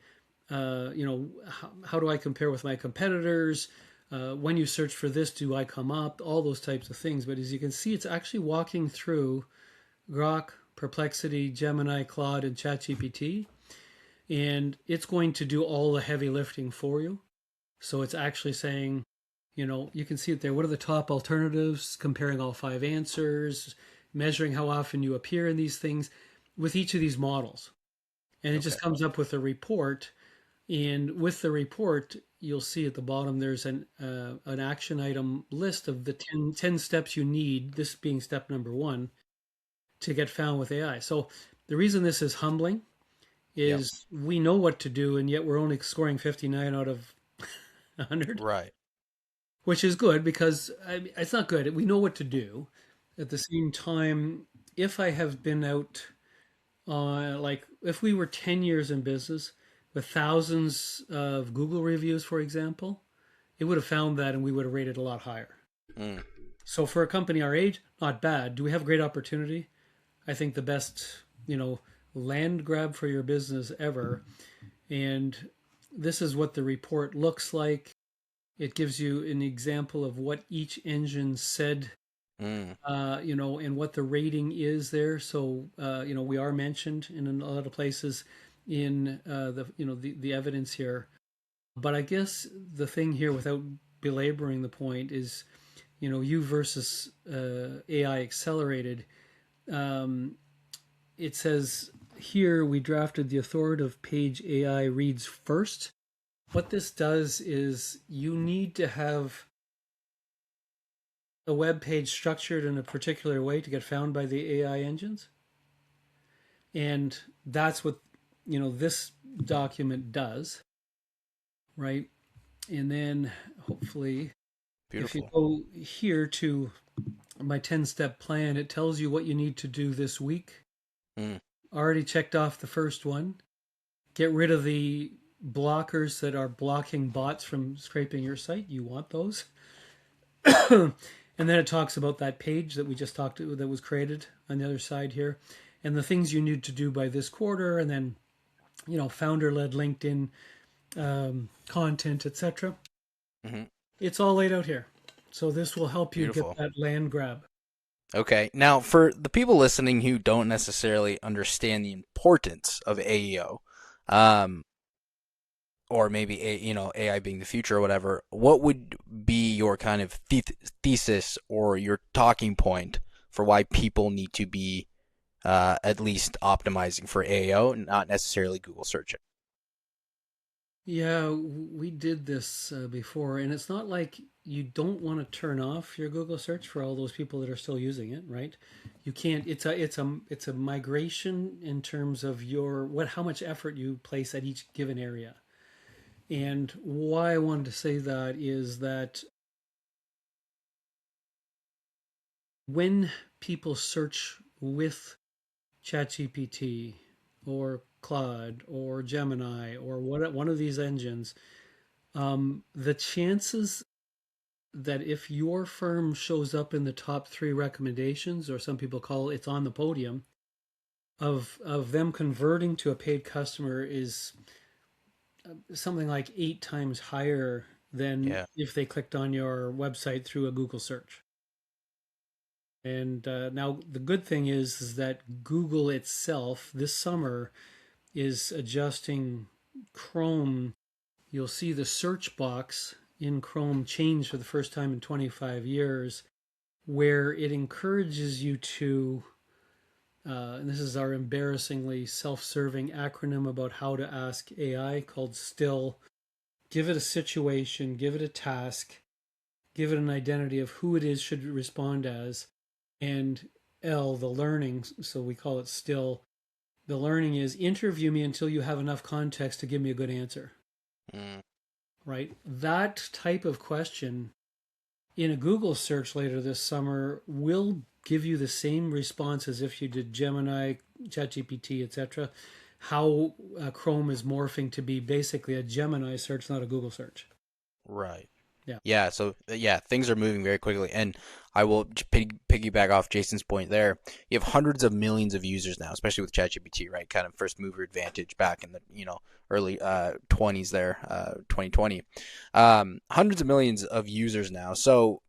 How do I compare with my competitors? When you search for this, do I come up? All those types of things. But as you can see, it's actually walking through Grok, Perplexity, Gemini, Claude, and ChatGPT, and it's going to do all the heavy lifting for you. So it's actually saying, you can see it there. What are the top alternatives? Comparing all 5 answers, measuring how often you appear in these things with each of these models. And it okay. just comes up with a report. And with the report, you'll see at the bottom there's an action item list of the 10 steps you need, this being step number 1, to get found with AI. So the reason this is humbling Yep. is we know what to do, and yet we're only scoring 59 out of 100, Right. which is good because it's not good. We know what to do. At the same time, if I have been out, like if we were 10 years in business with thousands of Google reviews, for example, it would have found that and we would have rated a lot higher. Mm, So for a company our age, not bad. Do we have great opportunity? I think the best, land grab for your business ever. And this is what the report looks like. It gives you an example of what each engine said, mm, and what the rating is there. So, we are mentioned in a lot of places in the evidence here. But I guess the thing here, without belaboring the point, is you versus AI accelerated. Um, it says here we drafted the authoritative page AI reads first. What this does is you need to have a web page structured in a particular way to get found by the AI engines. And that's what, this document does, right? And then hopefully, if you Beautiful. go here to my 10-step plan, it tells you what you need to do this week. Mm, Already checked off the first one. Get rid of the blockers that are blocking bots from scraping your site. You want those. And then it talks about that page that we just talked to that was created on the other side here and the things you need to do by this quarter, and then founder led LinkedIn content, etc. hmm It's all laid out here, so this will help you get Beautiful. that land grab. Okay. Now, for the people listening who don't necessarily understand the importance of AEO, um, or maybe AI being the future or whatever, what would be your kind of thesis or your talking point for why people need to be at least optimizing for AEO, not necessarily Google searching? Yeah, we did this before, and it's not like you don't want to turn off your Google search for all those people that are still using it, right? You can't. It's a migration in terms of your what how much effort you place at each given area. And why I wanted to say that is that when people search with ChatGPT or Claude or Gemini or one of these engines, the chances that if your firm shows up in the top three recommendations, or some people call it's on the podium, of them converting to a paid customer is something like 8 times higher than Yeah. if they clicked on your website through a Google search. And now the good thing is that Google itself this summer is adjusting Chrome. You'll see the search box in Chrome change for the first time in 25 years, where it encourages you to, and this is our embarrassingly self serving acronym about how to ask AI called STILL. Give it a situation, give it a task, give it an identity of who it is should respond as, and L, the learning, so we call it STILL. The learning is interview me until you have enough context to give me a good answer, Mm, right? That type of question in a Google search later this summer will give you the same response as if you did Gemini, ChatGPT, etc. How Chrome is morphing to be basically a Gemini search, not a Google search. right. Yeah. Yeah, so yeah, things are moving very quickly, and I will piggyback off Jason's point there. You have hundreds of millions of users now, especially with ChatGPT, right? Kind of first mover advantage back in the early 20s there, 2020. Hundreds of millions of users now. So,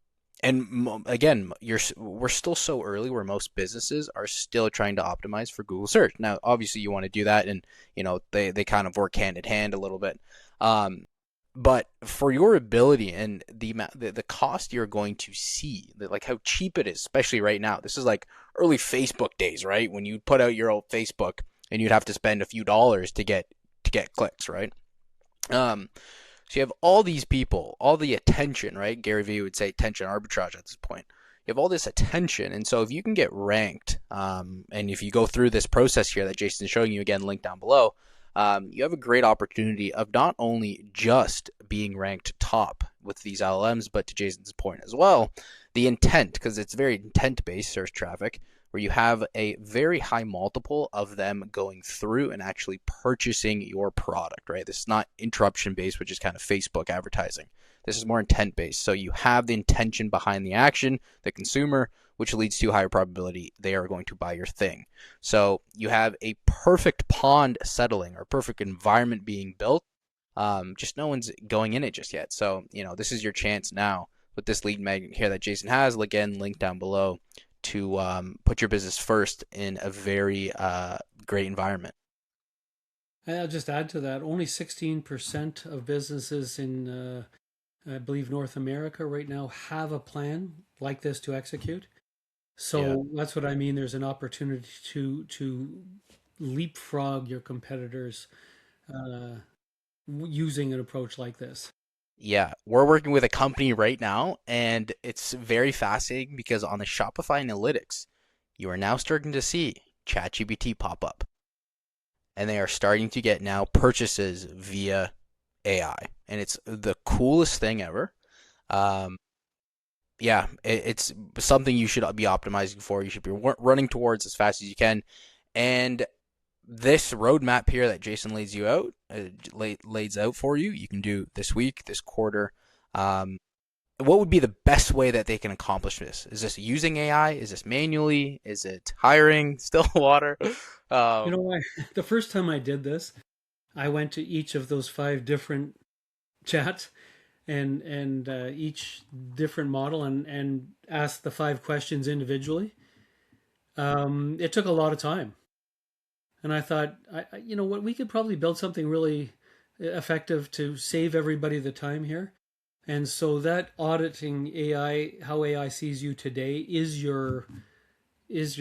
and again, we're still so early where most businesses are still trying to optimize for Google search. Now, obviously, you want to do that, and they kind of work hand in hand a little bit. Um, but for your ability and the cost you're going to see, like how cheap it is, especially right now. This is like early Facebook days, right? When you put out your old Facebook and you'd have to spend a few dollars to get clicks, right? Um, so you have all these people, all the attention, right? Gary Vee would say attention arbitrage at this point. You have all this attention, and so if you can get ranked, and if you go through this process here that Jason's showing you, again, link down below, you have a great opportunity of not only just being ranked top with these LLMs, but to Jason's point as well, the intent, because it's very intent-based search traffic, where you have a very high multiple of them going through and actually purchasing your product, right? This is not interruption based, which is kind of Facebook advertising. This is more intent based. So you have the intention behind the action, the consumer, which leads to higher probability they are going to buy your thing. So you have a perfect pond settling or perfect environment being built. Just no one's going in it just yet. So, this is your chance now with this lead magnet here that Jason has. Again, link down below to put your business first in a very great environment. And I'll just add to that only 16% of businesses in, I believe, North America right now have a plan like this to execute. Yeah. So that's what I mean. There's an opportunity to leapfrog your competitors uh, using an approach like this. Yeah, we're working with a company right now, and it's very fascinating because on the Shopify analytics, you are now starting to see ChatGPT pop up, and they are starting to get now purchases via AI, and it's the coolest thing ever. Um, yeah, it's something you should be optimizing for. You should be running towards as fast as you can, and this roadmap here that Jason lays out for you, you can do this week, this quarter. Um, what would be the best way that they can accomplish this? Is this using AI? Is this manually? Is it hiring still water? You Um, know, the first time I did this, I went to each of those five different chats and each different model and asked the five questions individually. It took a lot of time, and I thought, you know what, we could probably build something really effective to save everybody the time here. And so that auditing AI, how AI sees you today, is your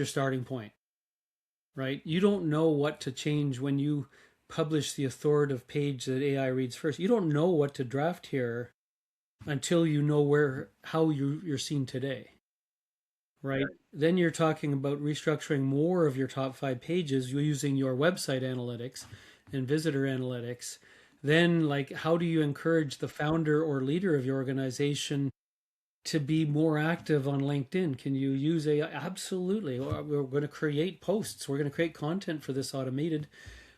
starting point, right? You don't know what to change when you publish the authoritative page that AI reads first. You don't know what to draft here until you know how you're seen today, right? Then you're talking about restructuring more of your top five pages using your website analytics and visitor analytics. Then, like, how do you encourage the founder or leader of your organization to be more active on LinkedIn? Can you use AI? Absolutely. We're going to create posts. We're going to create content for this automated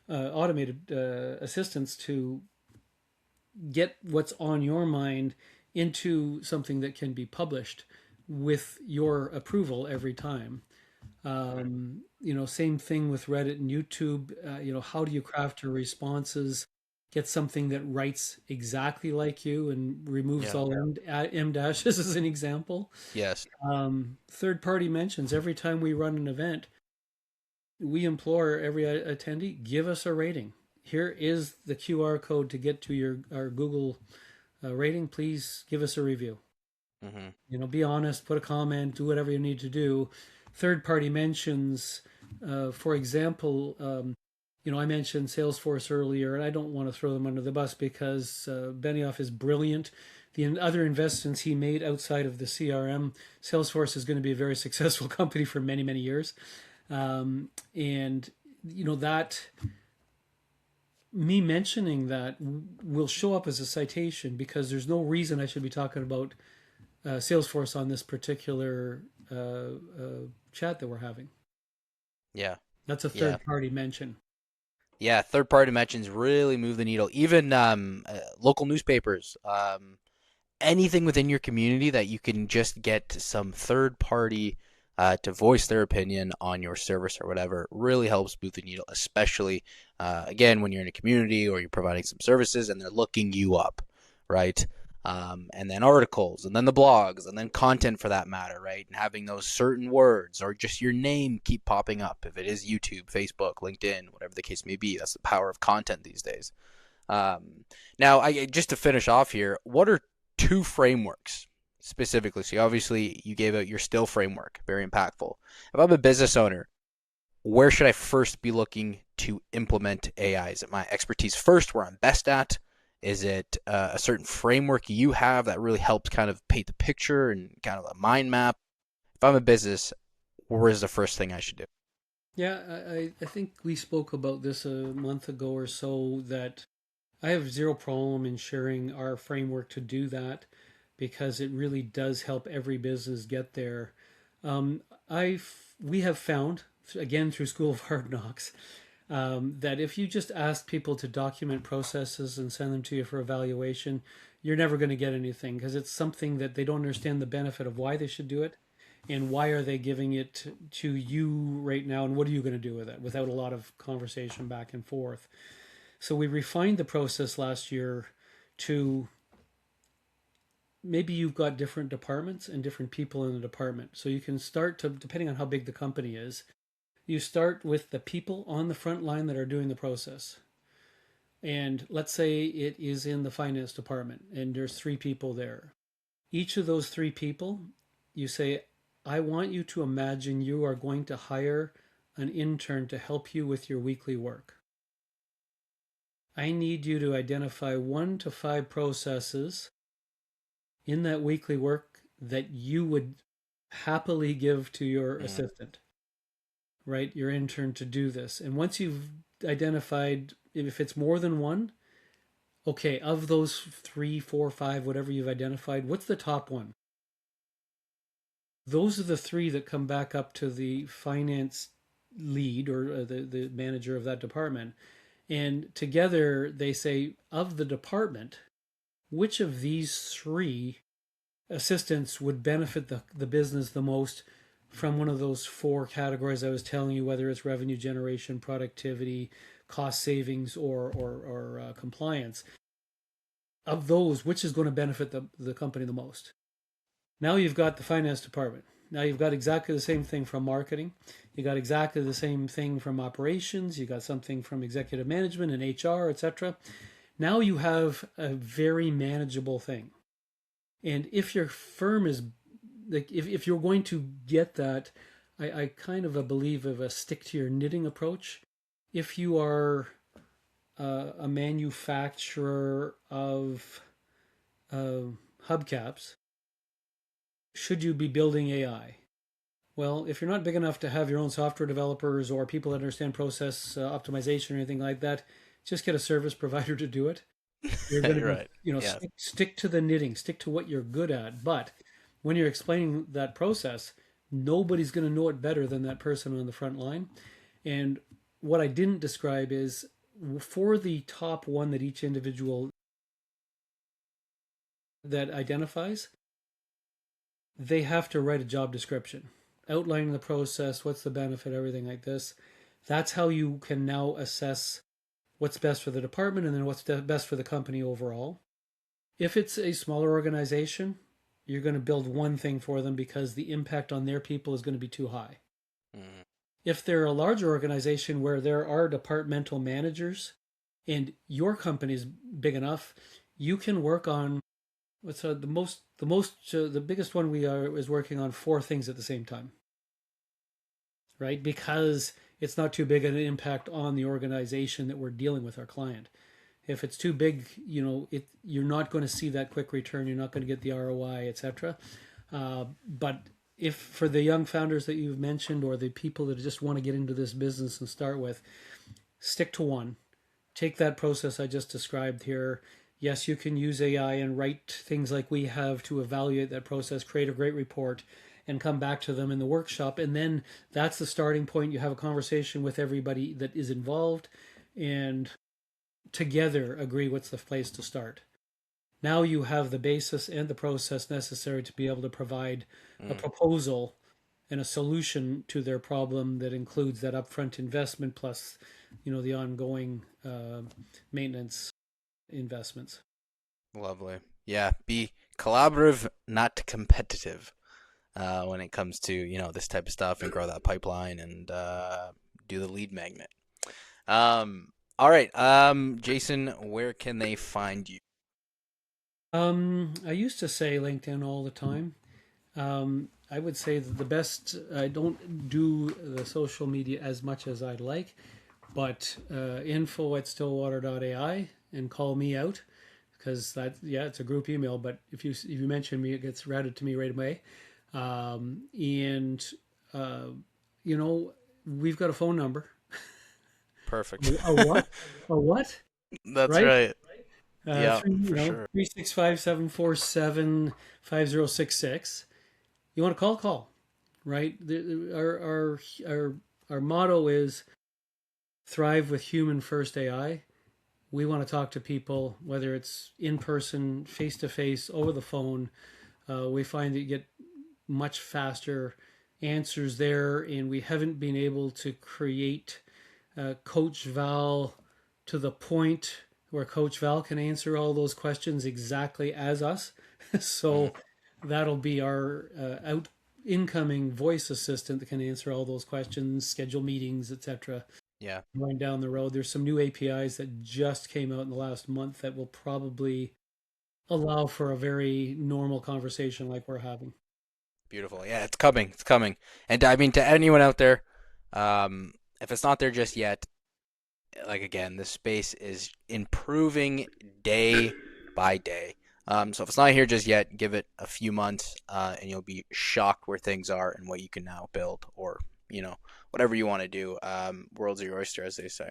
assistance to get what's on your mind into something that can be published with your approval every time. Same thing with Reddit and YouTube. How do you craft your responses? Get something that writes exactly like you and removes yeah. all M dashes as an example. Yes. Third party mentions. Every time we run an event, we implore every attendee, give us a rating. Here is the QR code to get to our Google rating. Please give us a review. Hmm. Be honest, put a comment, do whatever you need to do. Third party mentions, for example, I mentioned Salesforce earlier, and I don't want to throw them under the bus because Benioff is brilliant. The other investments he made outside of the CRM, Salesforce is going to be a very successful company for many, many years. And, that me mentioning that will show up as a citation because there's no reason I should be talking about Salesforce on this particular chat that we're having. Yeah. That's a Yeah. third party mention. Yeah. Third party mentions really move the needle. Even local newspapers, anything within your community that you can just get some third party to voice their opinion on your service or whatever really helps move the needle, especially again when you're in a community or you're providing some services and they're looking you up, right? And then articles, and then the blogs, and then content for that matter, right? And having those certain words or just your name keep popping up. If it is YouTube, Facebook, LinkedIn, whatever the case may be, that's the power of content these days. Now, just to finish off here, what are two frameworks specifically? So obviously you gave out your still framework, very impactful. If I'm a business owner, where should I first be looking to implement AI? Is it my expertise first, where I'm best at? Is it a certain framework you have that really helps kind of paint the picture and kind of a mind map? If I'm a business, where is the first thing I should do? Yeah, I think we spoke about this a month ago or so that I have zero problem in sharing our framework to do that because it really does help every business get there. Um, we have found, again through School of Hard Knocks, that if you just ask people to document processes and send them to you for evaluation, you're never going to get anything because it's something that they don't understand the benefit of why they should do it and why are they giving it to you right now and what are you going to do with it without a lot of conversation back and forth. So we refined the process last year to maybe you've got different departments and different people in the department. So you can start to, depending on how big the company is, you start with the people on the front line that are doing the process. And let's say it is in the finance department and there's three people there. Each of those three people, you say, I want you to imagine you are going to hire an intern to help you with your weekly work. I need you to identify 1 to 5 processes in that weekly work that you would happily give to your Mm, assistant, right? Your intern to do this. And once you've identified, if it's more than one, okay, of those 3, 4, 5, whatever you've identified, what's the top one? Those are the three that come back up to the finance lead or the manager of that department. And together they say, of the department, which of these three assistants would benefit the business the most from one of those 4 categories I was telling you, whether it's revenue generation, productivity, cost savings, or compliance. Of those, which is going to benefit the company the most? Now you've got the finance department. Now you've got exactly the same thing from marketing. You got exactly the same thing from operations. You got something from executive management and HR, etc. Now you have a very manageable thing. And if your firm is like, if you're going to get that, I kind of a believe of a stick to your knitting approach. If you are a manufacturer of uh, hubcaps, should you be building AI? Well, if you're not big enough to have your own software developers or people that understand process optimization or anything like that, just get a service provider to do it. You're going to you're be, right. you know, Yeah. stick to the knitting, stick to what you're good at. But when you're explaining that process, nobody's going to know it better than that person on the front line. And what I didn't describe is for the top one that each individual that identifies, they have to write a job description outlining the process, what's the benefit, everything like this. That's how you can now assess what's best for the department and then what's best for the company overall. If it's a smaller organization, you're going to build one thing for them because the impact on their people is going to be too high. Mm, If they're a larger organization where there are departmental managers and your company is big enough, you can work on what's the biggest one we are is working on 4 things at the same time, right? Because it's not too big an impact on the organization that we're dealing with our client. If it's too big, you're not going to see that quick return. You're not going to get the ROI, etc. But if for the young founders that you've mentioned, or the people that just want to get into this business and start with, stick to one. Take that process I just described here. Yes, you can use AI and write things like we have to evaluate that process, create a great report, and come back to them in the workshop. And then that's the starting point. You have a conversation with everybody that is involved, and together agree what's the place to start. Now you have the basis and the process necessary to be able to provide a mm. proposal and a solution to their problem that includes that upfront investment plus, the ongoing maintenance investments. Lovely. Yeah. Be collaborative, not competitive, when it comes to this type of stuff and grow that pipeline and do the lead magnet. All right. Jason, where can they find you? I used to say LinkedIn all the time. I would say that the best, I don't do the social media as much as I'd like, but info@stillwater.ai and call me out because yeah, it's a group email. But if you mention me, it gets routed to me right away. And uh, you know, we've got a phone number. Perfect. A what? A what? That's Right? right. Yeah, Three, for sure. 365-747-5066. You want to call? Call. Right? Our motto is thrive with human first AI. We want to talk to people, whether it's in person, face to face, over the phone. We find that you get much faster answers there, and we haven't been able to create Coach Val to the point where Coach Val can answer all those questions exactly as us. Mm, So that'll be our incoming voice assistant that can answer all those questions, schedule meetings, etc. yeah, Going down the road, there's some new APIs that just came out in the last month that will probably allow for a very normal conversation like we're having. beautiful. Yeah, it's coming. It's coming. And I mean, to anyone out there, if it's not there just yet, like again, this space is improving day by day. So if it's not here just yet, give it a few months, and you'll be shocked where things are and what you can now build, or whatever you want to do. World's your oyster, as they say.